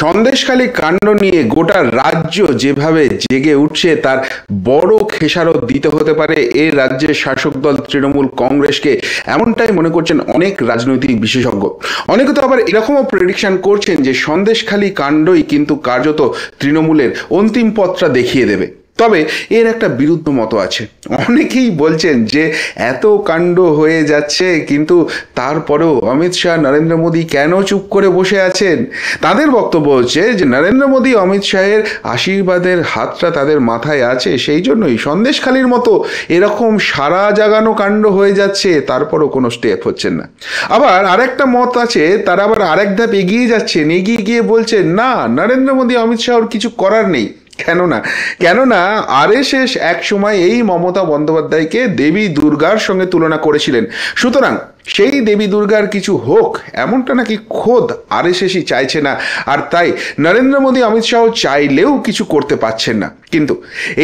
সন্দেশখালী কাণ্ড নিয়ে গোটা রাজ্য যেভাবে জেগে উঠছে তার বড় খেসারত দিতে হতে পারে এই রাজ্যের শাসক দল তৃণমূল কংগ্রেসকে, এমনটাই মনে করছেন অনেক রাজনৈতিক বিশেষজ্ঞ। অনেকে তো আবার এরকমও প্রেডিকশন করছেন যে সন্দেশখালী কাণ্ডই কিন্তু কার্যত তৃণমূলের অন্তিম পথটা দেখিয়ে দেবে। তবে এর একটা বিরুদ্ধ মত আছে। অনেকেই বলছেন যে এত কাণ্ড হয়ে যাচ্ছে কিন্তু তারপরেও অমিত শাহ নরেন্দ্র মোদী কেন চুপ করে বসে আছেন। তাদের বক্তব্য হচ্ছে যে নরেন্দ্র মোদী অমিত শাহের আশীর্বাদের হাতটা তাদের মাথায় আছে, সেই জন্যই সন্দেশখালীর মতো এরকম সারা জাগানো কাণ্ড হয়ে যাচ্ছে, তারপরও কোনো স্টেপ হচ্ছেন না। আবার আরেকটা মত আছে, তারা আবার আরেক ধাপ এগিয়ে যাচ্ছেন, এগিয়ে গিয়ে বলছেন না, নরেন্দ্র মোদী অমিত শাহর কিছু করার নেই। কেননা আরএসএস এক সময় এই মমতা বন্দ্যোপাধ্যায়কে দেবী দুর্গার সঙ্গে তুলনা করেছিলেন, সুতরাং সেই দেবী দুর্গার কিছু হোক এমনটা নাকি খোদ আরএসএসই চাইছে না, আর তাই নরেন্দ্র মোদী অমিত শাহ চাইলেও কিছু করতে পারছেন না। কিন্তু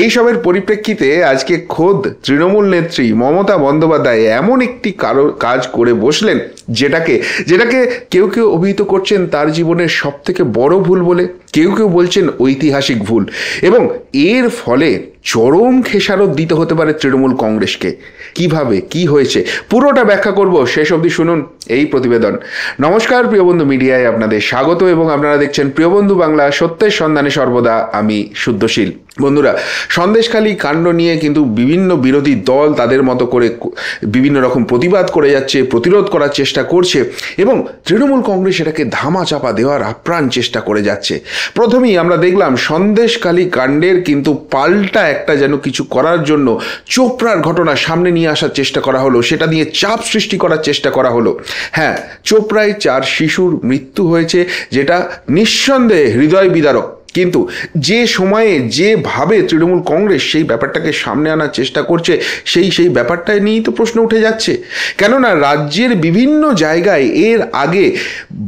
এই সবের পরিপ্রেক্ষিতে আজকে খোদ তৃণমূল নেত্রী মমতা বন্দ্যোপাধ্যায় এমন একটি কাজ করে বসলেন যেটাকে কেউ অভিহিত করছেন তার জীবনের সব থেকে বড় ভুল বলে, কেউ বলছেন ঐতিহাসিক ভুল, এবং এর ফলে চরম খেসারত দিতে হতে পারে তৃণমূল কংগ্রেসকে। কিভাবে কি হয়েছে পুরোটা ব্যাখ্যা করব, শেষ অবধি শুনুন এই প্রতিবেদন। নমস্কার প্রিয়বন্ধু মিডিয়ায় আপনাদের স্বাগত এবং আপনারা দেখছেন প্রিয়বন্ধু বাংলা, সত্যের সন্ধানে সর্বদা আমি শুদ্ধশীল। বন্ধুরা, সন্দেশখালী কাণ্ড নিয়ে কিন্তু বিভিন্ন বিরোধী দল তাদের মতো করে বিভিন্ন রকম প্রতিবাদ করে যাচ্ছে, প্রতিরোধ করার চেষ্টা করছে, এবং তৃণমূল কংগ্রেস এটাকে ধামাচাপা দেওয়ার আপ্রাণ চেষ্টা করে যাচ্ছে। প্রথমেই আমরা দেখলাম সন্দেশখালী কাণ্ডের কিন্তু পাল্টা একটা যেন কিছু করার জন্য চোপড়ার ঘটনা সামনে নিয়ে আসার চেষ্টা করা হলো, সেটা নিয়ে চাপ সৃষ্টি করার চেষ্টা করা হলো। হ্যাঁ, চোপড়ায় 4 শিশুর মৃত্যু হয়েছে, যেটা নিঃসন্দেহে হৃদয় বিদারক, কিন্তু যে সময়ে যেভাবে তৃণমূল কংগ্রেস সেই ব্যাপারটাকে সামনে আনার চেষ্টা করছে সেই ব্যাপারটাই নিয়েই তো প্রশ্ন উঠে যাচ্ছে। কেননা রাজ্যের বিভিন্ন জায়গায় এর আগে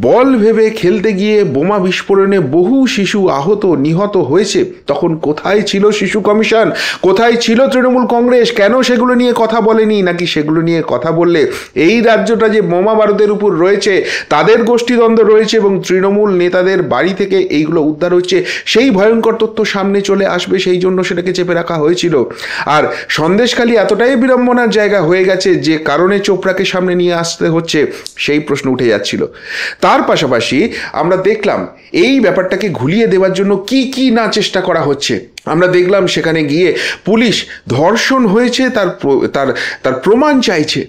বল ভেবে খেলতে গিয়ে বোমা বিস্ফোরণে বহু শিশু আহত নিহত হয়েছে, তখন কোথায় ছিল শিশু কমিশন, কোথায় ছিল তৃণমূল কংগ্রেস? কেন সেগুলো নিয়ে কথা বলেনি? নাকি সেগুলো নিয়ে কথা বললে এই রাজ্যটা যে বোমা বারুদের উপর রয়েছে, তাদের গোষ্ঠীদ্বন্দ্ব রয়েছে এবং তৃণমূল নেতাদের বাড়ি থেকে এইগুলো উদ্ধার হচ্ছে, সেই ভয়ঙ্কর তথ্য সামনে চলে আসবে, সেই জন্য সেটাকে চেপে রাখা হয়েছিল। আর সন্দেশখালী এতটাই বিড়ম্বনার জায়গা হয়ে গেছে যে কারণে চোপড়াকে সামনে নিয়ে আসতে হচ্ছে, সেই প্রশ্ন উঠে যাচ্ছিল। তার পাশাপাশি আমরা দেখলাম এই ব্যাপারটাকে ঘুলিয়ে দেওয়ার জন্য কি না চেষ্টা করা হচ্ছে। আমরা দেখলাম সেখানে গিয়ে পুলিশ ধর্ষণ হয়েছে তার প্রমাণ চাইছে।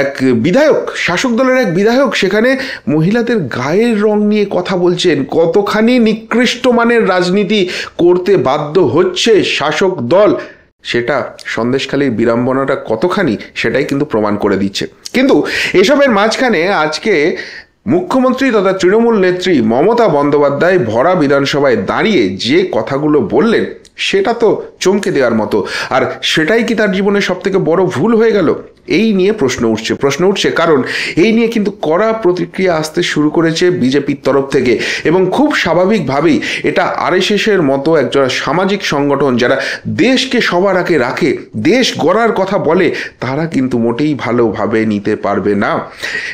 এক বিধায়ক, শাসক দলের এক বিধায়ক সেখানে মহিলাদের গায়ের রং নিয়ে কথা বলছেন। কতখানি নিকৃষ্ট মানের রাজনীতি করতে বাধ্য হচ্ছে শাসক দল, সেটা সন্দেশখালীর বিড়ম্বনাটা কতখানি সেটাই কিন্তু প্রমাণ করে দিচ্ছে। কিন্তু এসবের মাঝখানে আজকে মুখ্যমন্ত্রী তথা তৃণমূল নেত্রী মমতা বন্দ্যোপাধ্যায় ভরা বিধানসভায় দাঁড়িয়ে যে কথাগুলো বললেন সেটা তো চমকে দেওয়ার মতো, আর সেটাই কি তার জীবনের সব থেকে বড় ভুল হয়ে গেল? এই নিয়ে প্রশ্ন উঠছে কারণ এই নিয়ে কিন্তু কড়া প্রতিক্রিয়া আসতে শুরু করেছে বিজেপির তরফ থেকে, এবং খুব স্বাভাবিকভাবেই এটা আরএসএসের মতো একজন সামাজিক সংগঠন যারা দেশকে সবার আগে রাখে, দেশ গড়ার কথা বলে, তারা কিন্তু মোটেই ভালোভাবে নিতে পারবে না।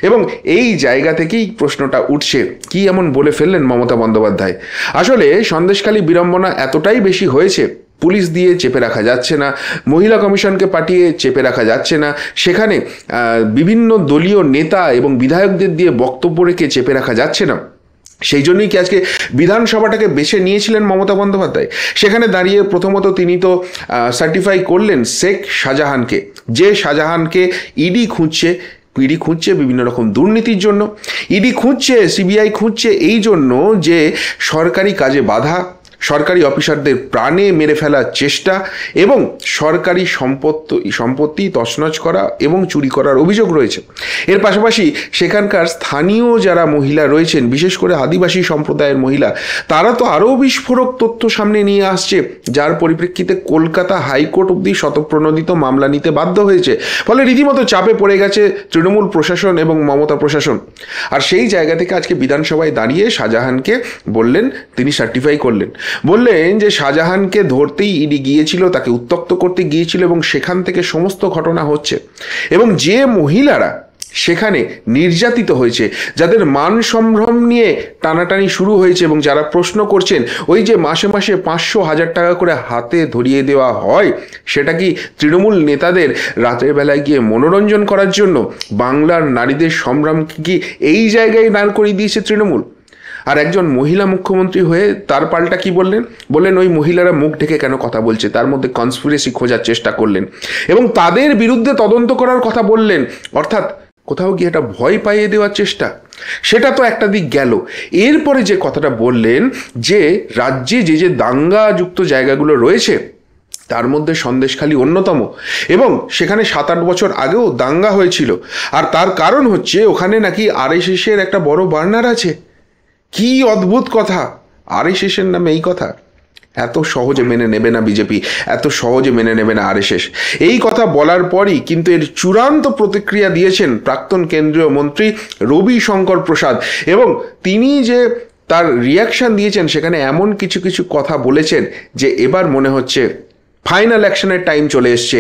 এবং এই জায়গা থেকেই প্রশ্নটা উঠছে, কি এমন বলে ফেললেন মমতা বন্দ্যোপাধ্যায়? আসলে সন্দেশখালী বিড়ম্বনা এতটাই বেশি হয়েছে, পুলিশ দিয়ে চেপে রাখা যাচ্ছে না, মহিলা কমিশনকে পাঠিয়ে চেপে রাখা যাচ্ছে না, সেখানে বিভিন্ন দলীয় নেতা এবং বিধায়কদের দিয়ে বক্তব্য রেখে চেপে রাখা যাচ্ছে না। সেই জন্যই কি আজকে বিধানসভাটাকে বেছে নিয়েছিলেন মমতা বন্দ্যোপাধ্যায়। সেখানে দাঁড়িয়ে প্রথমত তিনি তো সার্টিফাই করলেন শেখ শাহজাহানকে, যে শাহজাহানকে ইডি খুঁজছে বিভিন্ন রকম দুর্নীতির জন্য, ইডি খুঁজছে, সিবিআই খুঁজছে এই জন্য যে সরকারি কাজে বাধা, সরকারি অফিসারদের প্রাণে মেরে ফেলার চেষ্টা এবং সরকারি সম্পত্তি তছনছ করা এবং চুরি করার অভিযোগ রয়েছে। এর পাশাপাশি সেখানকার স্থানীয় যারা মহিলা রয়েছেন, বিশেষ করে আদিবাসী সম্প্রদায়ের মহিলা, তারা তো আরও বিস্ফোরক তথ্য সামনে নিয়ে আসছে, যার পরিপ্রেক্ষিতে কলকাতা হাইকোর্ট অবধি শতপ্রণোদিত মামলা নিতে বাধ্য হয়েছে। ফলে রীতিমতো চাপে পড়ে গেছে তৃণমূল প্রশাসন এবং মমতা প্রশাসন। আর সেই জায়গা থেকে আজকে বিধানসভায় দাঁড়িয়ে শাহজাহানকে বললেন, তিনি সার্টিফাই করলেন, বললেন যে শাহজাহানকে ধরতেই ইডি গিয়েছিল, তাকে উত্ত্যক্ত করতে গিয়েছিল এবং সেখান থেকে সমস্ত ঘটনা হচ্ছে। এবং যে মহিলারা সেখানে নির্যাতিত হয়েছে, যাদের মান সম্ভ্রম নিয়ে টানাটানি শুরু হয়েছে এবং যারা প্রশ্ন করছেন ওই যে মাসে মাসে 500-1000 টাকা করে হাতে ধরিয়ে দেওয়া হয়, সেটা কি তৃণমূল নেতাদের রাতের বেলায় গিয়ে মনোরঞ্জন করার জন্য? বাংলার নারীদের সংগ্রামকে কি এই জায়গায় দাঁড় করিয়ে দিয়েছে তৃণমূল? আর একজন মহিলা মুখ্যমন্ত্রী হয়ে তার পাল্টা কি বললেন ওই মহিলারা মুখ ঢেকে কেন কথা বলছে, তার মধ্যে কনস্পিরেসি খোঁজার চেষ্টা করলেন এবং তাদের বিরুদ্ধে তদন্ত করার কথা বললেন। অর্থাৎ কোথাও গিয়ে একটা ভয় পাইয়ে দেওয়ার চেষ্টা। সেটা তো একটা দিক গেল। এরপরে যে কথাটা বললেন যে রাজ্যে যে যে দাঙ্গাযুক্ত জায়গাগুলো রয়েছে তার মধ্যে সন্দেশখালী অন্যতম, এবং সেখানে 7-8 বছর আগেও দাঙ্গা হয়েছিল, আর তার কারণ হচ্ছে ওখানে নাকি আরএসএসের একটা বড় বার্নার আছে। কি অদ্ভুত কথা! আরএসএসের নামে এই কথা এত সহজে মেনে নেবে না বিজেপি, এত সহজে মেনে নেবে না আরএসএস। এই কথা বলার পরই কিন্তু এর চূড়ান্ত প্রতিক্রিয়া দিয়েছেন প্রাক্তন কেন্দ্রীয় মন্ত্রী রবিশঙ্কর প্রসাদ, এবং তিনি যে তার রিয়াকশন দিয়েছেন সেখানে এমন কিছু কিছু কথা বলেছেন যে এবার মনে হচ্ছে ফাইনাল অ্যাকশনের টাইম চলে এসছে,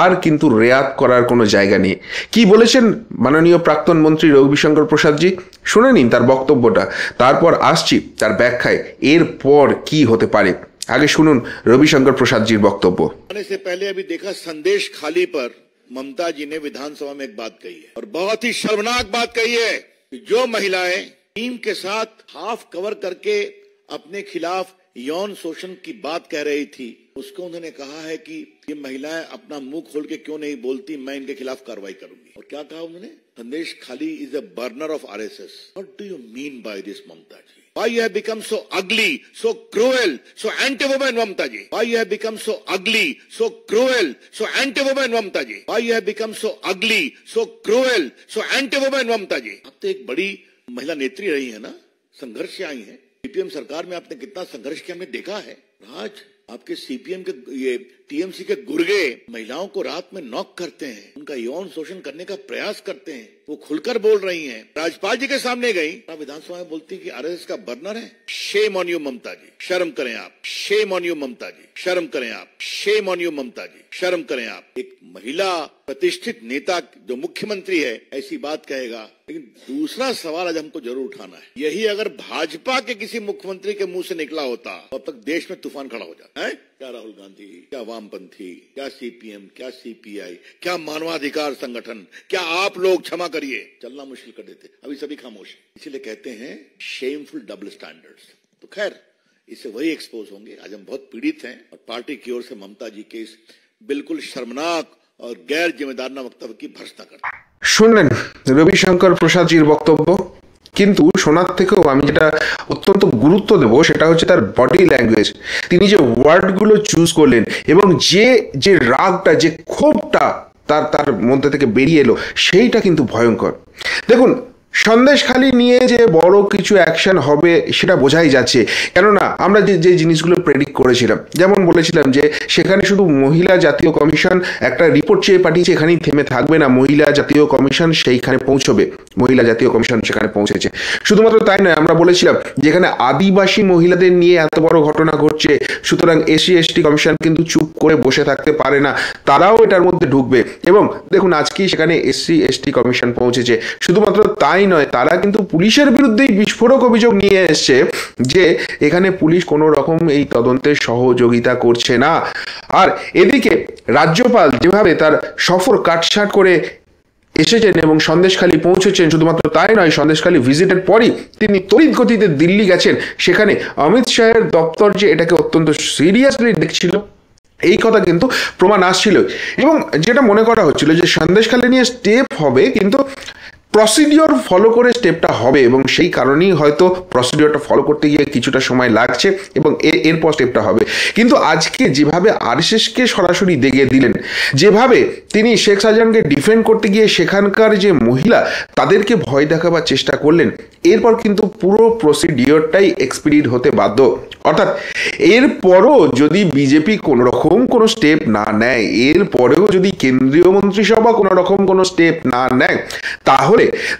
আর কিন্তু রেয়াত করার কোনো জায়গা নেই। কি বলেছেন মাননীয় প্রাক্তন মন্ত্রী রবিশঙ্কর প্রসাদজি, শুনে নিন তার বক্তব্যটা, তারপর আসছি তার ব্যাখ্যায় এরপর কি হতে পারে। आगे सुनुन रविशंकर प्रसाद जी वक्तव्य। आने से पहले अभी देखा संदेश खाली पर ममता जी ने विधानसभा में एक बात कही है और बहुत ही शर्मनाक बात कही है कि जो महिलाएं टीम के साथ हाफ कवर करके अपने खिलाफ यौन शोषण की बात कह रही थी, उसको उन्होंने कहा है कि ये महिलाएं अपना मुंह खोल के क्यों नहीं बोलती, मैं इनके खिलाफ कार्रवाई करूंगी। और क्या कहा उन्होंने? Sandeshkhali is a burner of RSS. What do you mean by this Mamata ji? Why you have become so ugly, so cruel, so anti-woman, Mamta ji? Why you have become so ugly, so cruel, so anti-woman, Mamta ji? Why you have become so ugly, so cruel, so anti-woman, Mamta ji? आप तो एक बड़ी महिला नेत्री रही है ना, संघर्ष से आई है। सीपीएम सरकार में आपने कितना संघर्ष किया हमने देखा है। आज आपके सीपीएम के ये टीएमसी के गुर्गे महिलाओं को रात में नॉक करते हैं, उनका यौन शोषण करने का प्रयास करते हैं, वो खुलकर बोल रही हैं। राज्यपाल जी के सामने गई, विधानसभा में बोलती कि आरएसएस का बर्नर है। शेम ऑन यू ममता जी, शर्म करें आप। शेम ऑन यू ममता जी, शर्म करें आप। शेम ऑन यू ममता जी, शर्म करें आप। एक महिला प्रतिष्ठित नेता जो मुख्यमंत्री है ऐसी बात कहेगा। लेकिन दूसरा सवाल आज हमको जरूर उठाना है, यही अगर भाजपा के किसी मुख्यमंत्री के मुंह से निकला होता तो अब तक देश में तूफान खड़ा हो जाता है। क्या राहुल गांधी, क्या वामपंथी, क्या सीपीएम, क्या सीपीआई, क्या मानवाधिकार संगठन, क्या आप लोग क्षमा करिए चलना मुश्किल कर देते। अभी सभी खामोश हैं। इसीलिए कहते हैं शेमफुल डबल स्टैंडर्ड्स। तो खैर इससे वही एक्सपोज होंगे। आज हम बहुत पीड़ित हैं और पार्टी की ओर से ममता जी के इस बिल्कुल शर्मनाक और गैर जिम्मेदाराना वक्तव्य की भर्त्सना करते हैं। শুনলেন রবিশঙ্কর প্রসাদজির বক্তব্য, কিন্তু শোনার থেকেও আমি যেটা অত্যন্ত গুরুত্ব দেব সেটা হচ্ছে তার বডি ল্যাঙ্গুয়েজ। তিনি যে ওয়ার্ডগুলো চুজ করলেন এবং যে যে রাগটা, যে ক্ষোভটা তার মধ্যে থেকে বেরিয়ে এলো, সেইটা কিন্তু ভয়ঙ্কর। দেখুন, সন্দেশখালী নিয়ে যে বড় কিছু অ্যাকশন হবে সেটা বোঝাই যাচ্ছে, কেননা আমরা যে জিনিসগুলো প্রেডিক্ট করেছিলাম, যেমন বলেছিলাম যে সেখানে শুধু মহিলা জাতীয় কমিশন একটা রিপোর্ট চেয়ে পাঠিয়েছে, এখানেই থেমে থাকবে না, মহিলা জাতীয় কমিশন সেইখানে পৌঁছবে। মহিলা জাতীয় কমিশন সেখানে পৌঁছেছে। শুধুমাত্র তাই নয়, আমরা বলেছিলাম যেখানে আদিবাসী মহিলাদের নিয়ে এত বড় ঘটনা ঘটছে, সুতরাং SC/ST কমিশন কিন্তু চুপ করে বসে থাকতে পারে না, তারাও এটার মধ্যে ঢুকবে। এবং দেখুন আজকেই সেখানে SC/ST কমিশন পৌঁছেছে। শুধুমাত্র তাই নয়, তারা কিন্তু পুলিশের বিরুদ্ধেই বিস্ফোরক অভিযোগ নিয়ে এসছে যে এখানে পুলিশ কোনো রকম এই তদন্তে সহযোগিতা করছে না। আর এদিকে রাজ্যপাল যেভাবে তার সফর কাটছাট করে এসেছেন এবং সন্দেশখালী পৌঁছেছেন, শুধুমাত্র তাই নয়, সন্দেশখালী ভিজিটের পরই তিনি তড়িৎ গতিতে দিল্লি গেছেন। সেখানে অমিত শাহের দপ্তর যে এটাকে অত্যন্ত সিরিয়াসলি দেখছিল এই কথা কিন্তু প্রমাণ আসছিল, এবং যেটা মনে করা হচ্ছিল যে সন্দেশখালী নিয়ে স্টেপ হবে, কিন্তু প্রসিডিওর ফলো করে স্টেপটা হবে, এবং সেই কারণেই হয়তো প্রসিডিওরটা ফলো করতে গিয়ে কিছুটা সময় লাগছে এবং এরপর স্টেপটা হবে। কিন্তু আজকে যেভাবে আরএসএসকে সরাসরি দেখিয়ে দিলেন, যেভাবে তিনি শেখ শাহজাহানকে ডিফেন্ড করতে গিয়ে সেখানকার যে মহিলা তাদেরকে ভয় দেখাবার চেষ্টা করলেন, এরপর কিন্তু পুরো প্রসিডিওরটাই এক্সপিডিট হতে বাধ্য। অর্থাৎ এরপরও যদি বিজেপি কোনো রকম কোনো স্টেপ না নেয়, এরপরেও যদি কেন্দ্রীয় মন্ত্রিসভা কোনো রকম কোনো স্টেপ না নেয়,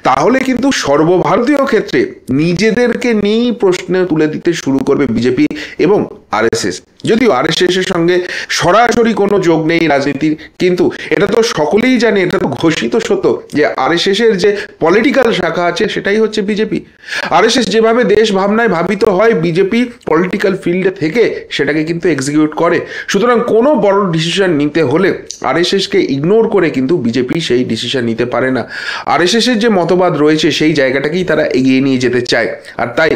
তাহলে কিন্তু সর্বভারতীয় ক্ষেত্রে নিজেদেরকে নিয়েই প্রশ্ন তুলে দিতে শুরু করবে বিজেপি এবং আরএসএস। যদিও আরএসএস এর সঙ্গে সরাসরি কোনো যোগ নেই রাজনীতির, কিন্তু এটা তো সকলেই জানে, এটা তো ঘোষিত সত্য যে আরএসএস এর যে পলিটিক্যাল শাখা আছে সেটাই হচ্ছে বিজেপি। আরএসএস যেভাবে দেশ ভাবনায় ভাবিত হয়, বিজেপি পলিটিক্যাল ফিল্ডে থেকে সেটাকে কিন্তু এক্সিকিউট করে। সুতরাং কোনো বড় ডিসিশন নিতে হলে আরএসএসকে ইগনোর করে কিন্তু বিজেপি সেই ডিসিশন নিতে পারে না। আরএসএস এর যে মতবাদ রয়েছে সেই জায়গাটাকেই তারা এগিয়ে নিয়ে যেতে চায়, আর তাই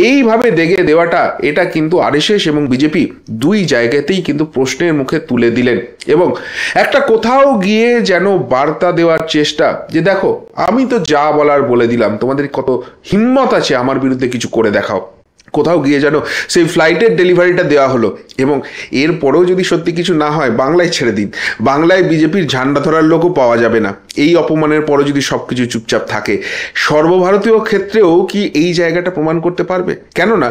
এইভাবে দেগে দেওয়াটা এটা কিন্তু আরএসএস এবং বিজেপি দুই জায়গাতেই কিন্তু প্রশ্নের মুখে তুলে দিলেন এবং একটা কোথাও গিয়ে যেন বার্তা দেওয়ার চেষ্টা যে দেখো আমি তো যা বলার বলে দিলাম, তোমাদের কত হিম্মত আছে আমার বিরুদ্ধে কিছু করে দেখাও। কোথাও গিয়ে যেন সেই ফ্লাইটের ডেলিভারিটা দেওয়া হলো এবং এরপরেও যদি সত্যি কিছু না হয় বাংলায় ছেড়ে দিন, বাংলায় বিজেপির ঝান্ডা ধরার লোকও পাওয়া যাবে না। এই অপমানের পরও যদি সব কিছু চুপচাপ থাকে, সর্বভারতীয় ক্ষেত্রেও কি এই জায়গাটা প্রমাণ করতে পারবে? কেননা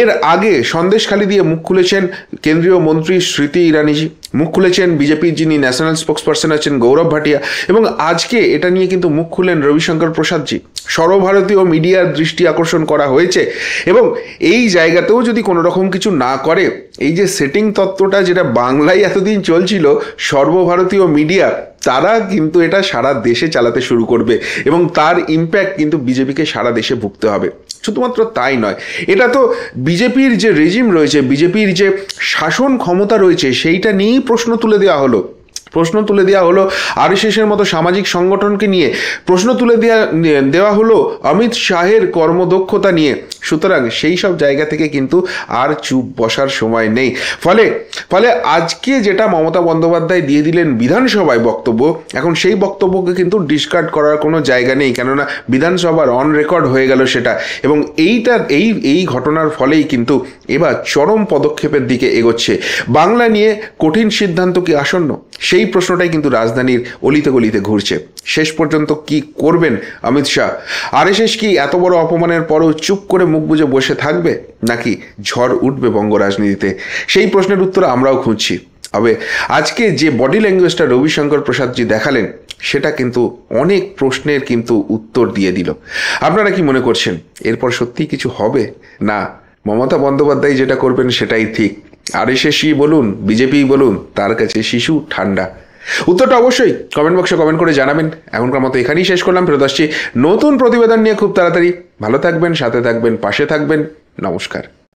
এর আগে সন্দেশখালি দিয়ে মুখ খুলেছেন কেন্দ্রীয় মন্ত্রী স্মৃতি ইরানিজি, মুখ খুলেছেন বিজেপির যিনি ন্যাশনাল স্পোক্সপারসন আছেন গৌরব ভাটিয়া, এবং আজকে এটা নিয়ে কিন্তু মুখ খুললেন রবিশঙ্কর প্রসাদজি। সর্বভারতীয় মিডিয়ার দৃষ্টি আকর্ষণ করা হয়েছে এবং এই জায়গাতেও যদি কোনো রকম কিছু না করে, এই যে সেটিং তত্ত্বটা যেটা বাংলায় এতদিন চলছিল, সর্বভারতীয় মিডিয়া তারা কিন্তু এটা সারা দেশে চালাতে শুরু করবে এবং তার ইম্প্যাক্ট কিন্তু বিজেপিকে সারা দেশে ভুগতে হবে। শুধুমাত্র তাই নয়, এটা তো বিজেপির যে রেজিম রয়েছে, বিজেপির যে শাসন ক্ষমতা রয়েছে সেইটা নিয়েই প্রশ্ন তুলে দেওয়া হলো আরএসএসের মতো সামাজিক সংগঠনকে নিয়ে, প্রশ্ন তুলে দেওয়া হলো অমিত শাহের কর্মদক্ষতা নিয়ে। সুতরাং সেই সব জায়গা থেকে কিন্তু আর চুপ বসার সময় নেই। ফলে আজকে যেটা মমতা বন্দ্যোপাধ্যায় দিয়ে দিলেন বিধানসভায় বক্তব্য, এখন সেই বক্তব্যকে কিন্তু ডিসকার্ড করার কোনো জায়গা নেই, কেননা বিধানসভার অন রেকর্ড হয়ে গেল সেটা, এবং এই ঘটনার ফলেই কিন্তু এবার চরম পদক্ষেপের দিকে এগোচ্ছে। বাংলা নিয়ে কঠিন সিদ্ধান্ত কি আসন্ন, সেই প্রশ্নটাই কিন্তু রাজধানীর অলিতে গলিতে ঘুরছে। শেষ পর্যন্ত কি করবেন অমিত শাহ? আরএসএস কি এত বড় অপমানের পরও চুপ করে মুখ বুজে বসে থাকবে, নাকি ঝড় উঠবে বঙ্গ রাজনীতিতে? সেই প্রশ্নের উত্তর আমরাও খুঁজছি। তবে আজকে যে বডি ল্যাঙ্গুয়েজটা রবিশঙ্কর প্রসাদজি দেখালেন সেটা কিন্তু অনেক প্রশ্নের কিন্তু উত্তর দিয়ে দিল। আপনারা কি মনে করছেন এরপর সত্যি কিছু হবে, না মমতা বন্দ্যোপাধ্যায় যেটা করবেন সেটাই ঠিক? আরএসএসই বলুন বিজেপিই বলুন, তার কাছে শিশু ঠান্ডা। উত্তরটা অবশ্যই কমেন্ট বক্সে কমেন্ট করে জানাবেন। এখনকার মতো এখানেই শেষ করলাম, ফেরত আসছি নতুন প্রতিবেদন নিয়ে খুব তাড়াতাড়ি। ভালো থাকবেন, সাথে থাকবেন, পাশে থাকবেন। নমস্কার।